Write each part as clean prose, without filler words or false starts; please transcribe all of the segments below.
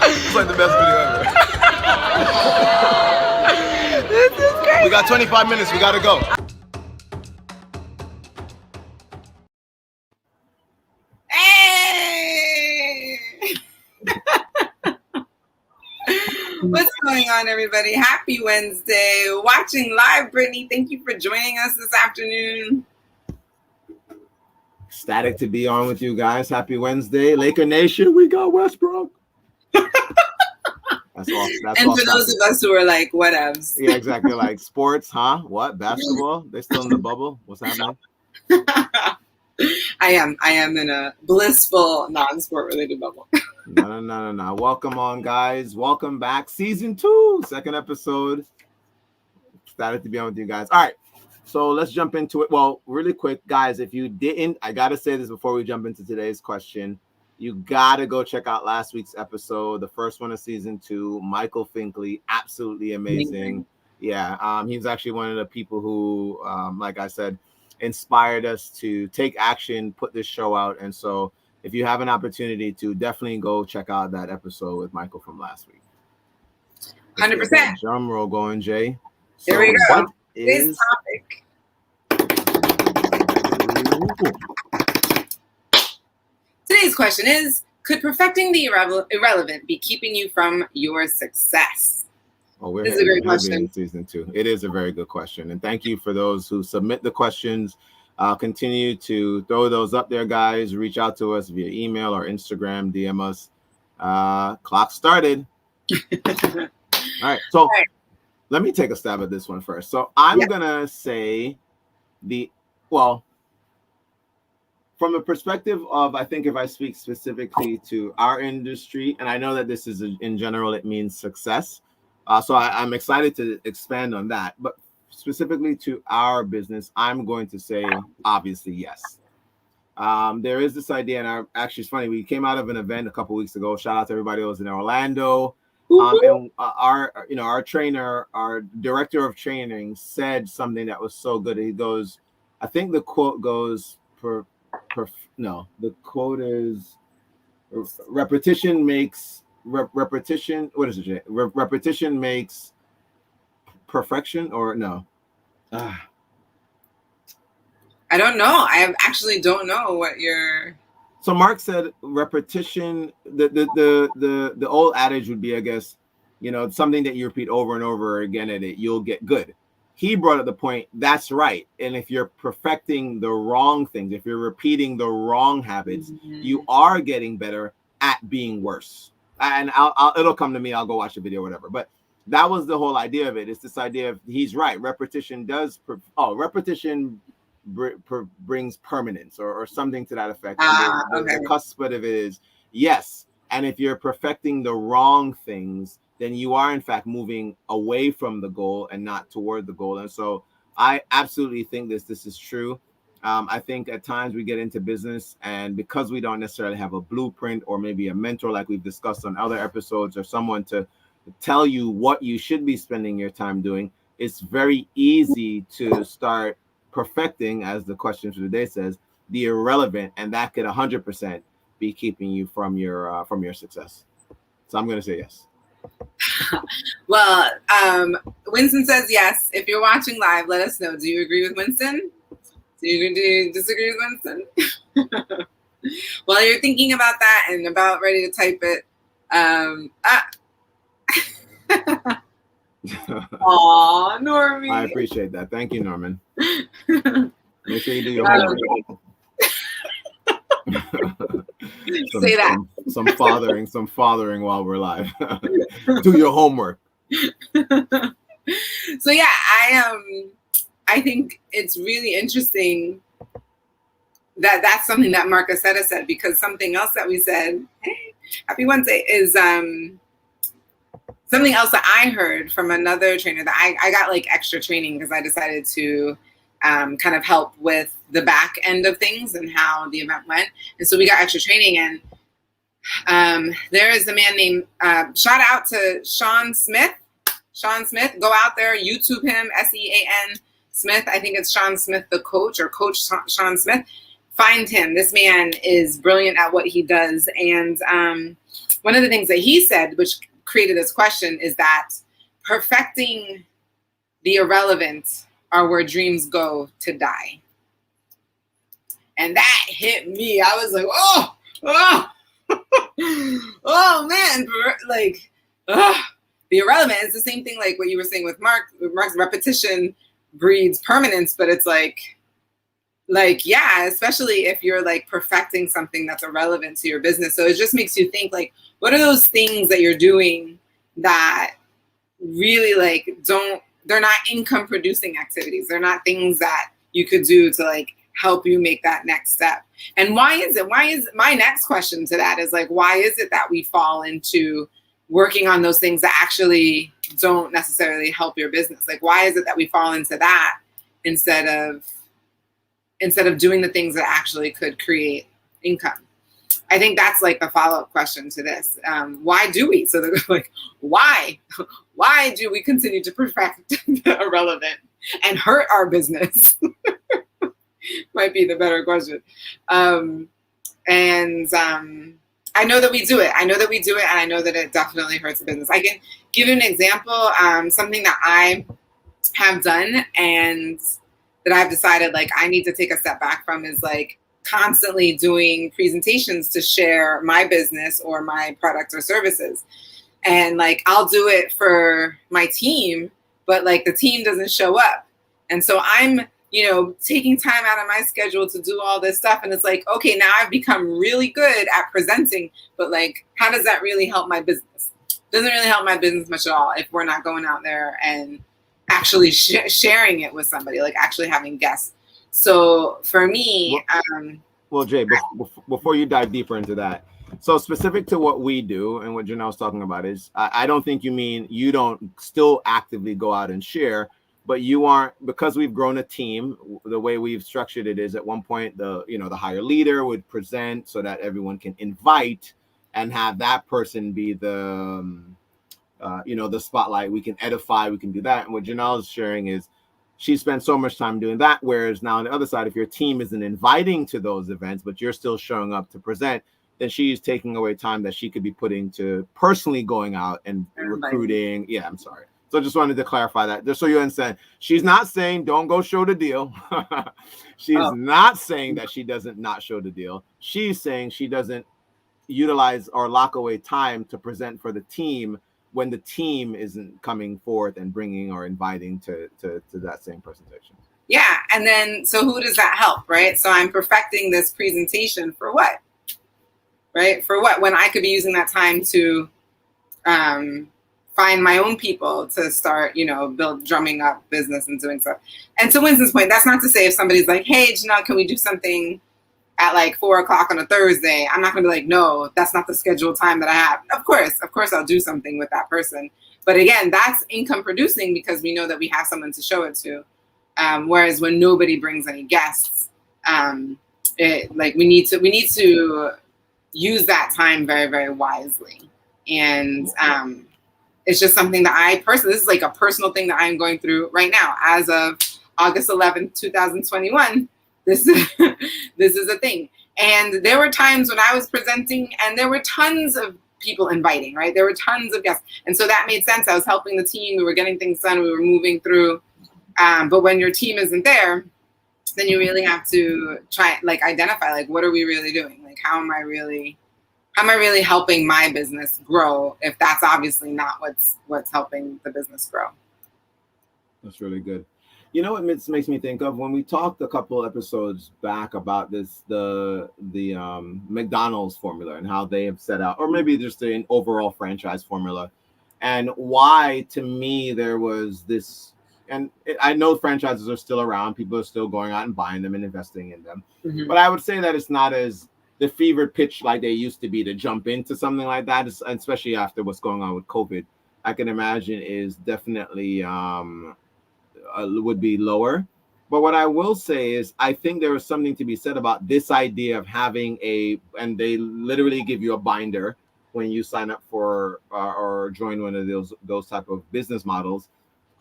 It's like the best video ever. This is crazy. We got 25 minutes. We got to go. Hey! What's going on, everybody? Happy Wednesday. Watching live, Brittany. Thank you for joining us this afternoon. Ecstatic to be on with you guys. Happy Wednesday. Laker Nation, we got Westbrook. That's all. And for those of us who are like, whatevs. Yeah, exactly. Like sports, huh? What? Basketball? They're still in the bubble? What's happening? I am in a blissful non-sport related bubble. No. Welcome on, guys. Welcome back. Season 2, second episode. Excited to be on with you guys. All right. So let's jump into it. Well, really quick, guys, if you didn't, I got to say this before we jump into today's question. You got to go check out last week's episode, the first one of season 2. Michael Finkley, absolutely amazing. Yeah, he's actually one of the people who, like I said, inspired us to take action, put this show out. And so if you have an opportunity to, definitely go check out that episode with Michael from last week. 100%. Drum roll going, Jay. Here we go. What is topic? Today's question is, could perfecting the irrelevant be keeping you from your success? Oh, we're this is a great question. In season 2. It is a very good question. And thank you for those who submit the questions. Continue to throw those up there, guys. Reach out to us via email or Instagram, DM us. Clock started. All right. So let me take a stab at this one first. So I'm going to say from the perspective of, I think if I speak specifically to our industry, and I know that this is in general, it means success. So I'm excited to expand on that. But specifically to our business, I'm going to say, obviously, yes. There is this idea, and actually, it's funny. We came out of an event a couple weeks ago. Shout out to everybody who was in Orlando. And our trainer, our director of training, said something that was so good. He goes, I think the quote goes, the quote is, repetition makes repetition. What is it, Jay? Repetition makes perfection, or no? I don't know. I actually don't know what you're. So Mark said repetition. The old adage would be, I guess, something that you repeat over and over again at it, you'll get good. He brought up the point. That's right. And if you're perfecting the wrong things, if you're repeating the wrong habits, you are getting better at being worse. And it'll come to me. I'll go watch the video, or whatever. But that was the whole idea of it. It's this idea of, he's right. Repetition brings permanence, or something to that effect. The cusp of it is yes. And if you're perfecting the wrong things, then you are in fact moving away from the goal and not toward the goal. And so I absolutely think this is true. I think at times we get into business, and because we don't necessarily have a blueprint or maybe a mentor like we've discussed on other episodes, or someone to tell you what you should be spending your time doing, it's very easy to start perfecting, as the question for today says, the irrelevant, and that could 100% be keeping you from your success. So I'm going to say yes. Well, Winston says yes. If you're watching live, let us know. Do you agree with Winston? Do you disagree with Winston? While you're thinking about that and about ready to type it, aw, Normie. I appreciate that. Thank you, Norman. Make sure you do your homework. Say that. Some fathering while we're live. Do your homework. So yeah, I think it's really interesting that that's something that Marcus said, because something else that we said, hey, happy Wednesday, is something else that I heard from another trainer that I got like extra training because I decided to kind of help with the back end of things and how the event went. And so we got extra training, and there is a man named, shout out to Sean Smith. Sean Smith, go out there, YouTube him, SEAN Smith. I think it's Sean Smith, the coach, or Coach Sean Smith. find him. This man is brilliant at what he does. And one of the things that he said, which created this question, is that perfecting the irrelevant are where dreams go to die. And that hit me. I was like, oh man, like, the irrelevant is the same thing like what you were saying with Mark. Mark's repetition breeds permanence, but it's like, yeah, especially if you're like perfecting something that's irrelevant to your business. So it just makes you think like, what are those things that you're doing that really like they're not income producing activities. They're not things that you could do to like help you make that next step. And why is my next question to that is like, why is it that we fall into working on those things that actually don't necessarily help your business? Like, why is it that we fall into that instead of doing the things that actually could create income? I think that's like the follow-up question to this. Why do we? So they're like, why do we continue to perfect the irrelevant and hurt our business? Might be the better question. I know that we do it. And I know that it definitely hurts the business. I can give you an example. Something that I have done and that I've decided like I need to take a step back from is like constantly doing presentations to share my business or my products or services. And like, I'll do it for my team, but like the team doesn't show up. And so I'm, taking time out of my schedule to do all this stuff. And it's like, okay, now I've become really good at presenting, but like, how does that really help my business? Doesn't really help my business much at all if we're not going out there and actually sharing it with somebody, like actually having guests. So for me, well, Jay, before you dive deeper into that, so specific to what we do and what Janelle's talking about is, I don't think you mean you don't still actively go out and share, but you aren't, because we've grown a team. The way we've structured it is at one point the higher leader would present so that everyone can invite and have that person be the the spotlight. We can edify, we can do that. And what Janelle is sharing is she spends so much time doing that. Whereas now on the other side, if your team isn't inviting to those events, but you're still showing up to present, then she's taking away time that she could be putting to personally going out and recruiting. Yeah, I'm sorry. So I just wanted to clarify that, just so you understand. She's not saying don't go show the deal. She's not saying that she doesn't not show the deal. She's saying she doesn't utilize or lock away time to present for the team when the team isn't coming forth and bringing or inviting to that same presentation. Yeah, and then so who does that help, right? So I'm perfecting this presentation for what? Right? For what? When I could be using that time to find my own people to start, drumming up business and doing stuff. And to Winston's point, that's not to say if somebody's like, hey, Janelle, can we do something at like 4:00 on a Thursday? I'm not going to be like, no, that's not the scheduled time that I have. Of course, I'll do something with that person. But again, that's income producing because we know that we have someone to show it to. Whereas when nobody brings any guests, we need to use that time very, very wisely. And it's just something that I personally, this is like a personal thing that I'm going through right now. As of August 11th, 2021, this is a thing. And there were times when I was presenting and there were tons of people inviting, right? There were tons of guests. And so that made sense. I was helping the team. We were getting things done. We were moving through. But when your team isn't there, then you really have to try, like, identify, like, what are we really doing? Like, how am I really helping my business grow if that's obviously not what's helping the business grow? That's really good. You know what it makes me think of when we talked a couple episodes back about this, the McDonald's formula and how they have set out, or maybe just an overall franchise formula, and why to me there was this. And I know franchises are still around. People are still going out and buying them and investing in them. Mm-hmm. But I would say that it's not as the fevered pitch like they used to be to jump into something like that, especially after what's going on with COVID. I can imagine is definitely would be lower. But what I will say is I think there is something to be said about this idea of having and they literally give you a binder when you sign up for or join one of those type of business models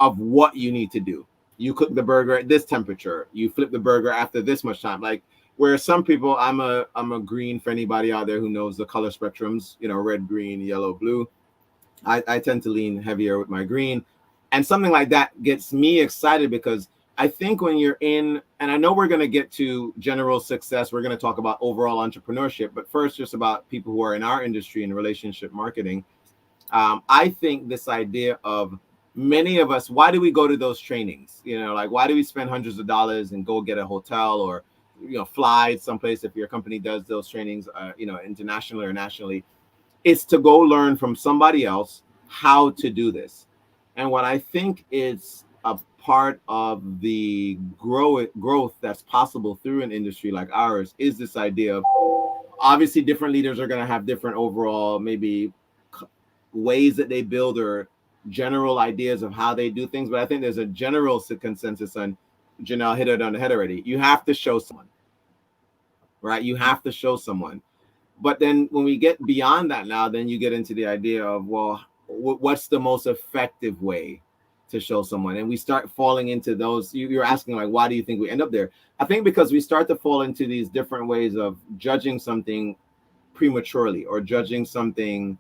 of what you need to do. You cook the burger at this temperature. You flip the burger after this much time. Like Where some people, I'm a green, for anybody out there who knows the color spectrums, red, green, yellow, blue. I tend to lean heavier with my green. And something like that gets me excited because I think when you're in, and I know we're going to get to general success, we're going to talk about overall entrepreneurship, but first, just about people who are in our industry in relationship marketing. I think this idea of many of us, why do we go to those trainings? Like, why do we spend hundreds of dollars and go get a hotel or, fly someplace if your company does those trainings, internationally or nationally? It's to go learn from somebody else how to do this. And what I think is a part of the growth that's possible through an industry like ours is this idea of, obviously different leaders are going to have different overall maybe ways that they build or general ideas of how they do things. But I think there's a general consensus on, Janelle hit it on the head already. You have to show someone, right? You have to show someone. But then when we get beyond that now, then you get into the idea of, well, what's the most effective way to show someone? And we start falling into those. You're asking, like, why do you think we end up there? I think because we start to fall into these different ways of judging something prematurely or judging something.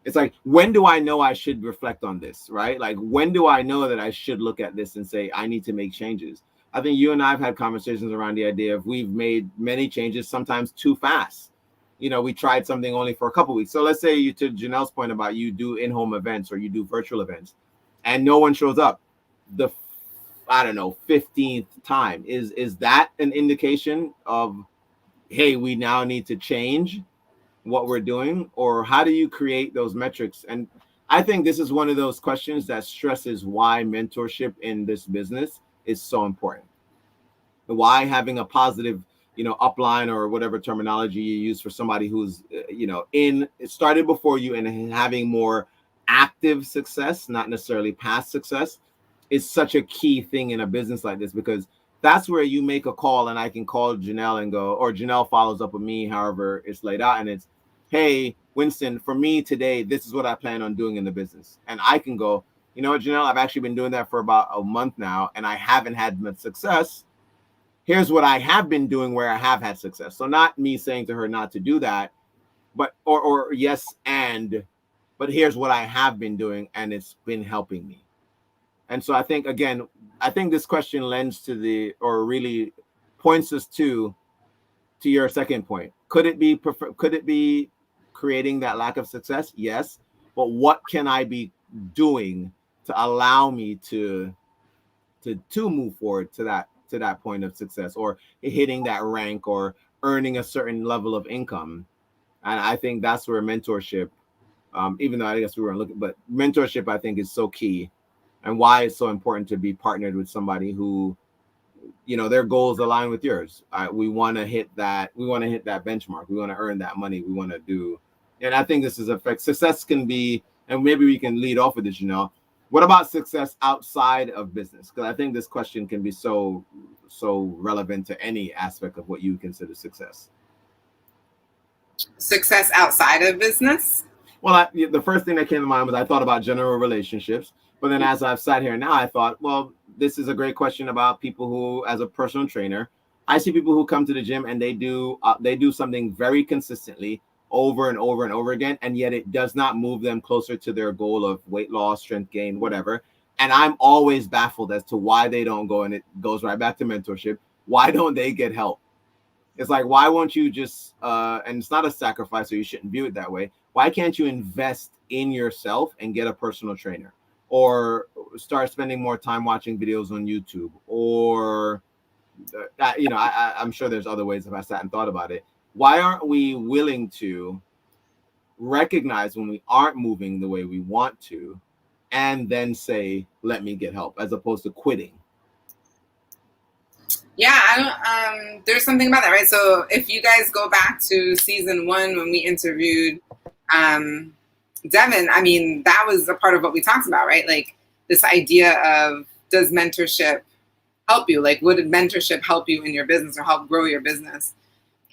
It's like, when do I know I should reflect on this, right? Like, when do I know that I should look at this and say, I need to make changes? I think you and I have had conversations around the idea of we've made many changes, sometimes too fast. We tried something only for a couple of weeks. So let's say you, to Janelle's point about you do in-home events or you do virtual events and no one shows up the, I don't know, 15th time. Is that an indication of, hey, we now need to change what we're doing? Or how do you create those metrics? And I think this is one of those questions that stresses why mentorship in this business is so important. Why having a positive upline or whatever terminology you use for somebody who's, it started before you and having more active success, not necessarily past success, is such a key thing in a business like this, because that's where you make a call and I can call Janelle and go, or Janelle follows up with me, however it's laid out. And it's, hey, Winston, for me today, this is what I plan on doing in the business. And I can go, you know what, Janelle, I've actually been doing that for about a month now and I haven't had much success. Here's what I have been doing where I have had success. So not me saying to her not to do that, but or yes, but here's what I have been doing and it's been helping me. And so I think, again, this question lends to really points us to your second point. Could it be creating that lack of success? Yes. But what can I be doing to allow me to move forward to that point of success, or hitting that rank, or earning a certain level of income? And I think that's where mentorship, even though I guess we weren't looking, but mentorship, I think, is so key, and why it's so important to be partnered with somebody who, their goals align with yours. We want to hit that benchmark. We want to earn that money. We want to do, and I think this is success can be, and maybe we can lead off with this, what about success outside of business? Because I think this question can be so relevant to any aspect of what you consider success. Success outside of business? Well, the first thing that came to mind was I thought about general relationships. But then as I've sat here now, I thought, well, this is a great question about people who, as a personal trainer, I see people who come to the gym and they do something very consistently over and over and over again, and yet it does not move them closer to their goal of weight loss, strength gain, whatever. And I'm always baffled as to why they don't go, and it goes right back to mentorship. Why don't they get help? It's like, why won't you just, and it's not a sacrifice, so you shouldn't view it that way. Why can't you invest in yourself and get a personal trainer, or start spending more time watching videos on YouTube, or, I'm sure there's other ways if I sat and thought about it. Why aren't we willing to recognize when we aren't moving the way we want to, and then say, let me get help, as opposed to quitting? Yeah, there's something about that, right? So if you guys go back to season 1 when we interviewed Devin, I mean, that was a part of what we talked about, right? Like this idea of, does mentorship help you? Like, would mentorship help you in your business or help grow your business?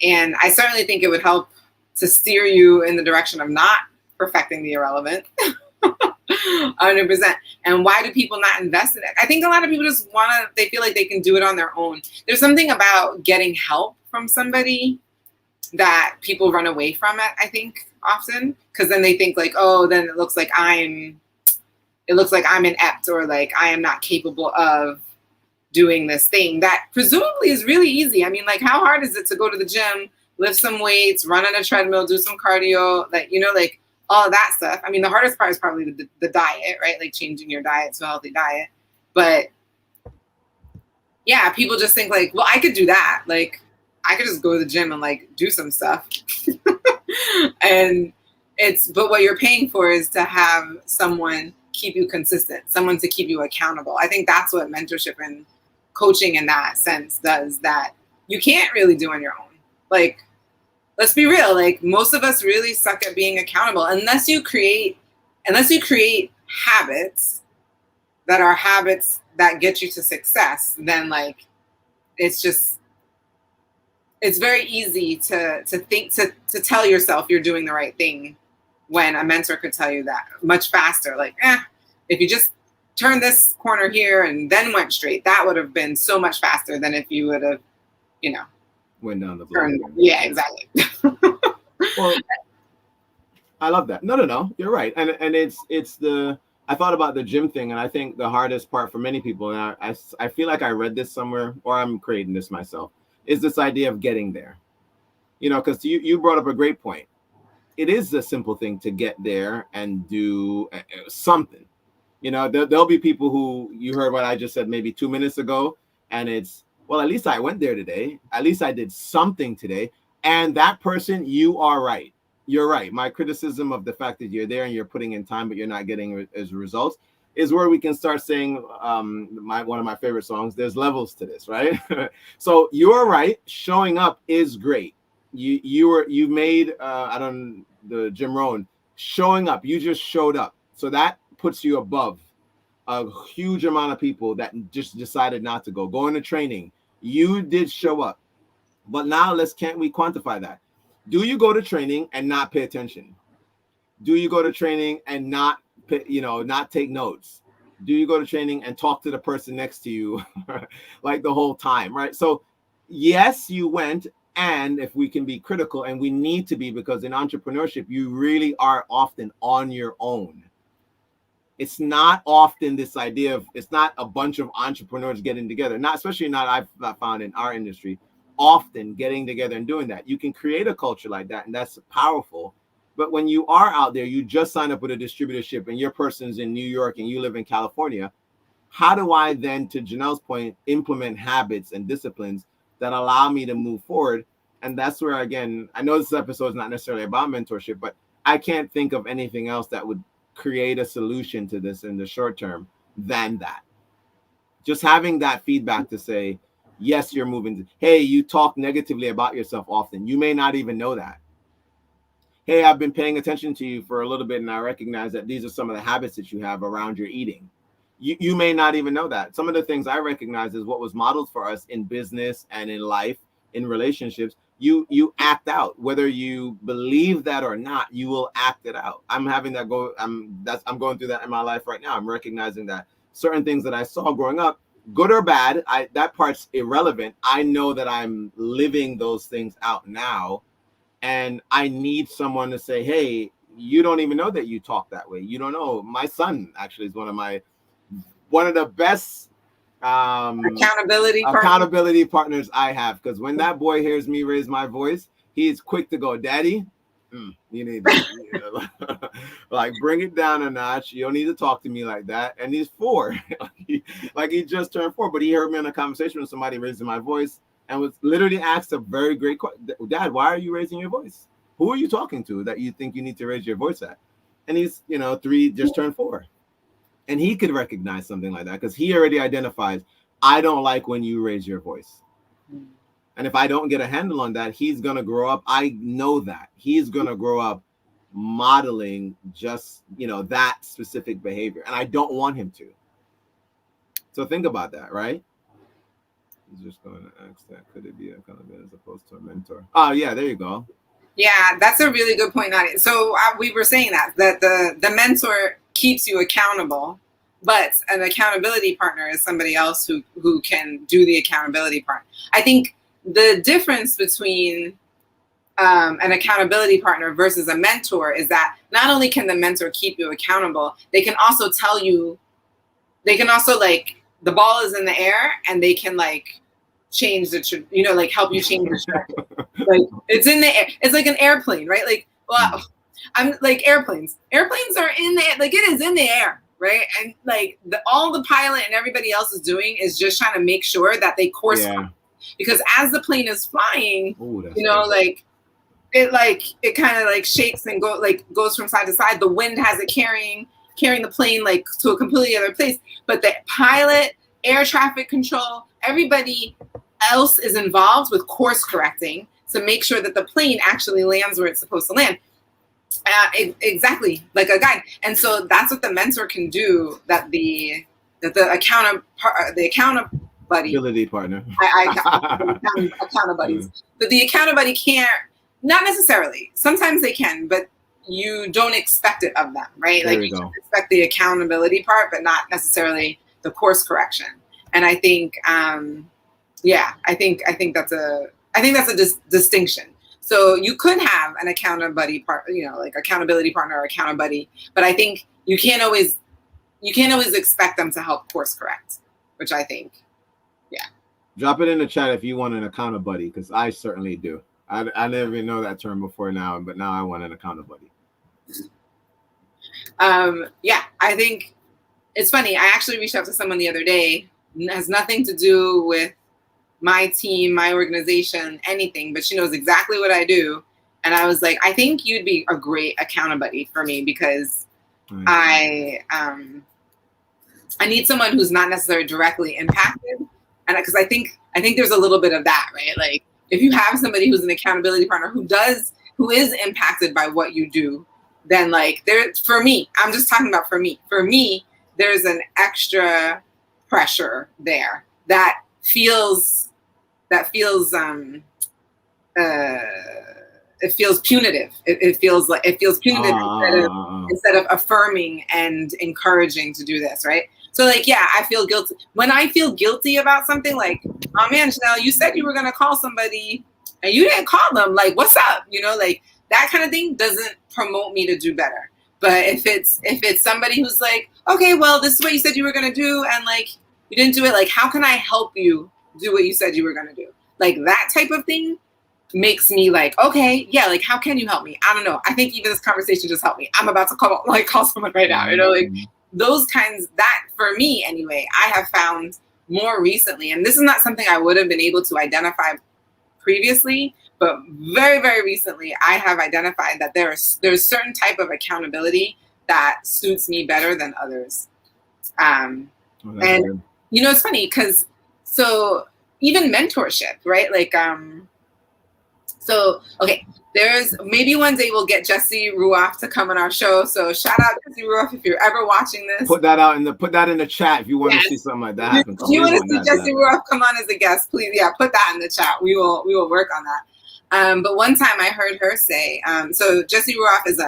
And I certainly think it would help to steer you in the direction of not perfecting the irrelevant. 100%. And why do people not invest in it? I think a lot of people just they feel like they can do it on their own. There's something about getting help from somebody that people run away from it, I think, often, because then they think like, oh, then it looks like I'm inept, or like I am not capable of doing this thing that presumably is really easy. I mean, like, how hard is it to go to the gym, lift some weights, run on a treadmill, do some cardio, like, you know, like all of that stuff. I mean, the hardest part is probably the diet, right? Like changing your diet to a healthy diet. But yeah, people just think like, well, I could do that. Like, I could just go to the gym and like do some stuff. And but what you're paying for is to have someone keep you consistent, someone to keep you accountable. I think that's what mentorship and coaching in that sense does, that you can't really do on your own. Like, let's be real, like most of us really suck at being accountable unless you create habits that are habits that get you to success. Then like it's very easy to think to tell yourself you're doing the right thing when a mentor could tell you that much faster. Like, if you just turned this corner here and then went straight, that would have been so much faster than if you would have, you know, went down the block. Yeah, exactly. Well, I love that. No, you're right. And I thought about the gym thing, and I think the hardest part for many people, and I feel like I read this somewhere, or I'm creating this myself, is this idea of getting there. You know, because you brought up a great point. It is a simple thing to get there and do something. You know, there'll be people who, you heard what I just said maybe 2 minutes ago, and it's, well, at least I went there today. At least I did something today. And that person, you are right. You're right. My criticism of the fact that you're there and you're putting in time, but you're not getting as results, is where we can start saying, one of my favorite songs, there's levels to this, right? So you're right. Showing up is great. You made the Jim Rohn, showing up. You just showed up. So that puts you above a huge amount of people that just decided not to go. Going to training, you did show up. But now can't we quantify that? Do you go to training and not pay attention? Do you go to training and not take notes? Do you go to training and talk to the person next to you like the whole time, right? So yes, you went. And if we can be critical, and we need to be, because in entrepreneurship, you really are often on your own. It's not often this idea of, it's not a bunch of entrepreneurs getting together, especially I've found in our industry, often getting together and doing that. You can create a culture like that, and that's powerful. But when you are out there, you just sign up with a distributorship and your person's in New York and you live in California. How do I then, to Janelle's point, implement habits and disciplines that allow me to move forward? And that's where, again, I know this episode is not necessarily about mentorship, but I can't think of anything else that would create a solution to this in the short term than that. Just having that feedback to say, yes, you're moving. Hey, you talk negatively about yourself often. You may not even know that. Hey, I've been paying attention to you for a little bit, and I recognize that these are some of the habits that you have around your eating. You may not even know that. Some of the things I recognize is what was modeled for us in business and in life, in relationships. You act out, whether you believe that or not. You will act it out. I'm having that go. I'm going through that in my life right now. I'm recognizing that certain things that I saw growing up, good or bad, that part's irrelevant. I know that I'm living those things out now, and I need someone to say, hey, you don't even know that you talk that way. You don't know. My son actually is one of the best accountability partners I have, because when that boy hears me raise my voice, he's quick to go, Daddy, you need to, like, bring it down a notch. You don't need to talk to me like that. And he's 4. Like he just turned 4, but he heard me in a conversation with somebody raising my voice and was literally asked a very great question. Dad, why are you raising your voice? Who are you talking to that you think you need to raise your voice at? And he's 3, just turned 4. And he could recognize something like that because he already identifies, I don't like when you raise your voice. And if I don't get a handle on that, he's going to grow up. I know that he's going to grow up modeling just, that specific behavior. And I don't want him to. So think about that, right? He's just going to ask that. Could it be a accountability as opposed to a mentor? Oh, yeah, there you go. Yeah, that's a really good point, Nadia. So we were saying that the mentor keeps you accountable, but an accountability partner is somebody else who can do the accountability part. I think the difference between an accountability partner versus a mentor is that not only can the mentor keep you accountable, they can also tell you, they can also like, the ball is in the air and they can like change the, like help you change the trajectory. Like it's in the air. It's like an airplane, right? Like, well, I'm like airplanes are in the air, like it is in the air, right? And like all the pilot and everybody else is doing is just trying to make sure that they course correct. Because as the plane is flying, like it kind of like shakes and goes from side to side. The wind has it carrying the plane like to a completely other place. But the pilot, air traffic control, everybody else is involved with course correcting to make sure that the plane actually lands where it's supposed to land. Exactly, like a guide. And so that's what the mentor can do that the accountability partner. Accountability buddies. But the accountability can't, not necessarily. Sometimes they can, but you don't expect it of them, right? There like you expect the accountability part, but not necessarily the course correction. And I think, I think that's a distinction. So you could have an accountability accountability partner or accountability, but I think you can't always expect them to help course correct, which I think, Drop it in the chat if you want an accountability, because I certainly do. I never even know that term before now, but now I want an accountability. I think it's funny. I actually reached out to someone the other day. It has nothing to do with my team, my organization, anything, but she knows exactly what I do. And I was like, I think you'd be a great accountability for me because I need someone who's not necessarily directly impacted. And because I think there's a little bit of that, right? Like if you have somebody who's an accountability partner who is impacted by what you do, then like for me, I'm just talking about for me, there's an extra pressure there that feels it feels punitive. It feels punitive instead of affirming and encouraging to do this, right? So like, I feel guilty. When I feel guilty about something, like, oh man, Chanel, you said you were gonna call somebody and you didn't call them. Like, what's up? Like that kind of thing doesn't promote me to do better. But if it's somebody who's like, okay, well, this is what you said you were gonna do, and like you didn't do it. Like, how can I help you do what you said you were gonna do? Like that type of thing makes me like, okay, like how can you help me? I don't know. I think even this conversation just helped me. I'm about to call someone right now. Like those kinds. That for me anyway, I have found more recently, and this is not something I would have been able to identify previously, but very, very recently, I have identified that there's certain type of accountability that suits me better than others. And good. It's funny because even mentorship, right? Like, there's maybe one day we'll get Jesse Ruoff to come on our show. So shout out Jesse Ruoff if you're ever watching this. Put that in the chat if you want to see something like that happen. If you want to see Jesse Ruoff come on as a guest, please, put that in the chat. We will work on that. But one time I heard her say, so Jesse Ruoff is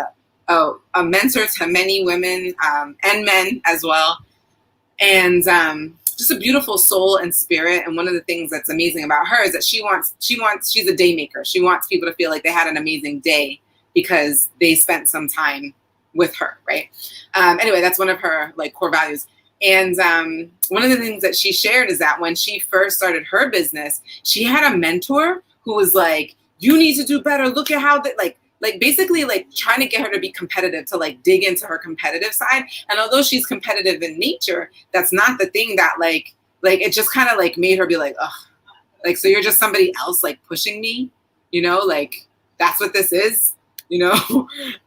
a mentor to many women and men as well, and just a beautiful soul and spirit. And one of the things that's amazing about her is that she's a day maker. She wants people to feel like they had an amazing day because they spent some time with her, right? Anyway, that's one of her like core values. And one of the things that she shared is that when she first started her business, she had a mentor who was like, you need to do better. Look at how like basically like trying to get her to be competitive, to like dig into her competitive side. And although she's competitive in nature, that's not the thing that like it just kind of like made her be like, ugh, like, so you're just somebody else like pushing me, like that's what this is,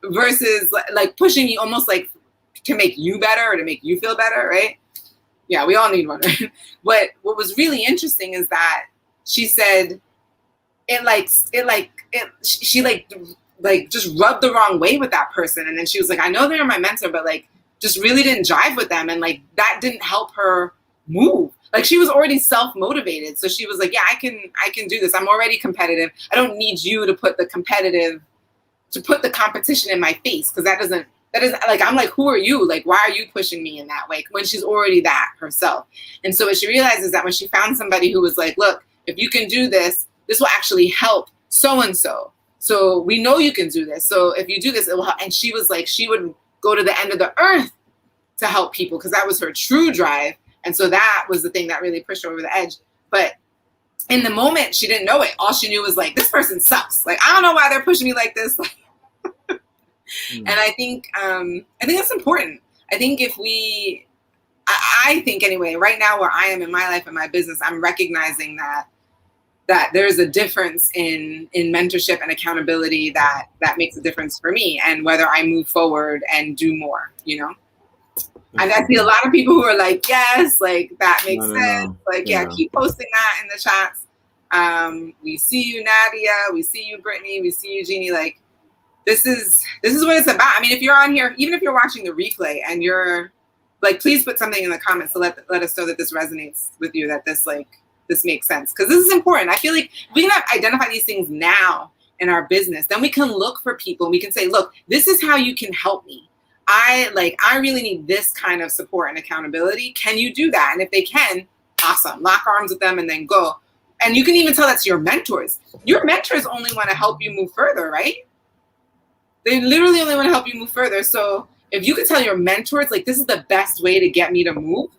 versus like pushing you almost like to make you better or to make you feel better, right? Yeah, we all need one, right? But what was really interesting is that she said she just rubbed the wrong way with that person. And then she was like, I know they're my mentor, but like just really didn't jive with them. And like that didn't help her move. Like she was already self-motivated. So she was like, yeah, I can do this. I'm already competitive. I don't need you to put the competition in my face. Cause that isn't like, I'm like, who are you? Like, why are you pushing me in that way? When she's already that herself. And so what she realized is that when she found somebody who was like, look, if you can do this, this will actually help so-and-so. So we know you can do this. So if you do this, it will help. And she was like, she would go to the end of the earth to help people because that was her true drive. And so that was the thing that really pushed her over the edge. But in the moment, she didn't know it. All she knew was like, this person sucks. Like, I don't know why they're pushing me like this. And I think that's important. I think if I think anyway, right now where I am in my life and my business, I'm recognizing that there's a difference in mentorship and accountability that makes a difference for me and whether I move forward and do more, you know? And I see a lot of people who are like, yes, like that makes sense. No. Like, yeah, keep posting that in the chats. We see you, Nadia. We see you, Brittany. We see you, Jeannie. Like, this is what it's about. I mean, if you're on here, even if you're watching the replay and you're like, please put something in the comments to let us know that this resonates with you, that this makes sense. Because this is important. I feel like we can identify these things now in our business. Then we can look for people and we can say, look, this is how you can help me. I really need this kind of support and accountability. Can you do that? And if they can, awesome. Lock arms with them and then go. And you can even tell that to your mentors. Your mentors only want to help you move further, right? They literally only want to help you move further. So if you could tell your mentors, like, this is the best way to get me to move,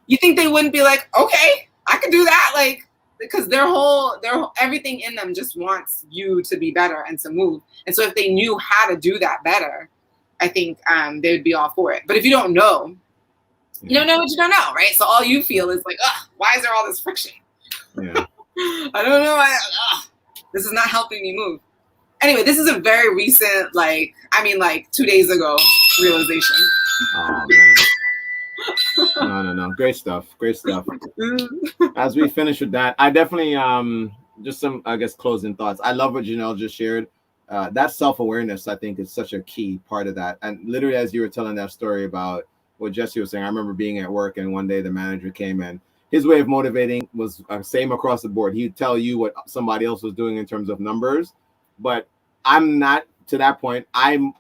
you think they wouldn't be like, okay, I can do that? Like, because their whole everything in them just wants you to be better and to move. And so if they knew how to do that better, I think they would be all for it. But if you don't know, you don't know what you don't know, right? So all you feel is like, ugh, why is there all this friction? Yeah. I don't know. This is not helping me move. Anyway, this is a very recent, like 2 days ago realization. Oh, man. No. Great stuff. As we finish with that, I definitely, just some, I guess, closing thoughts. I love what Janelle just shared. That self-awareness, I think, is such a key part of that. And literally, as you were telling that story about what Jesse was saying, I remember being at work and one day the manager came in. His way of motivating was same across the board. He'd tell you what somebody else was doing in terms of numbers, but I'm not to that point. I'm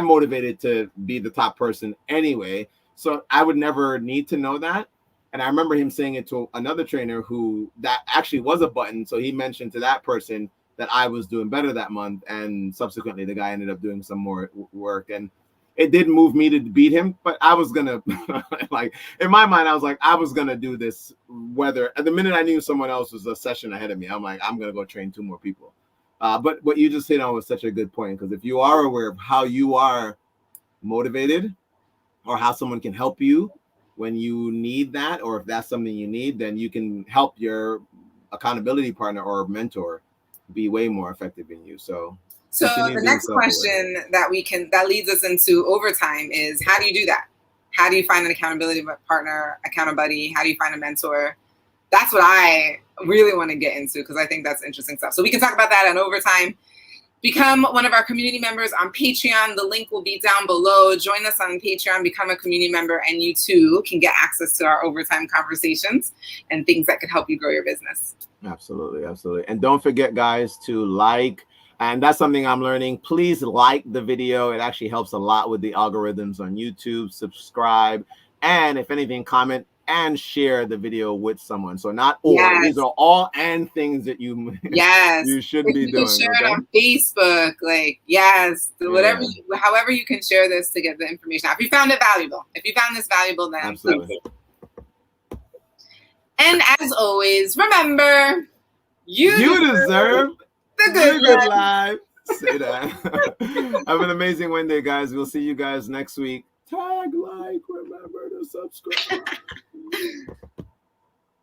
motivated to be the top person anyway, so I would never need to know that. And I remember him saying it to another trainer who that actually was a button. So he mentioned to that person that I was doing better that month, and subsequently the guy ended up doing some more work, and it did move me to beat him. But I was gonna like, in my mind, I was like, I was gonna do this whether at the minute I knew someone else was a session ahead of me. I'm like, I'm gonna go train 2 more people. But what you just hit on was such a good point, because if you are aware of how you are motivated or how someone can help you when you need that, or if that's something you need, then you can help your accountability partner or mentor be way more effective than you. So the next question that leads us into overtime is, how do you do that? How do you find an accountability partner, account buddy? How do you find a mentor? That's what I really want to get into, because I think that's interesting stuff. So we can talk about that on overtime. Become one of our community members on Patreon. The link will be down below. Join us on Patreon, become a community member, and you too can get access to our overtime conversations and things that could help you grow your business. Absolutely. And don't forget, guys, to like, and that's something I'm learning. Please like the video. It actually helps a lot with the algorithms on YouTube. Subscribe, and if anything, comment and share the video with someone. So not all. Yes. These are all and things that you you should be doing. Share it on Facebook, whatever, however you can share this to get the information out. If you found it valuable, then absolutely. And as always, remember, you deserve the good life. Say that. Have an amazing Wednesday, guys. We'll see you guys next week. Tag, like, remember to subscribe.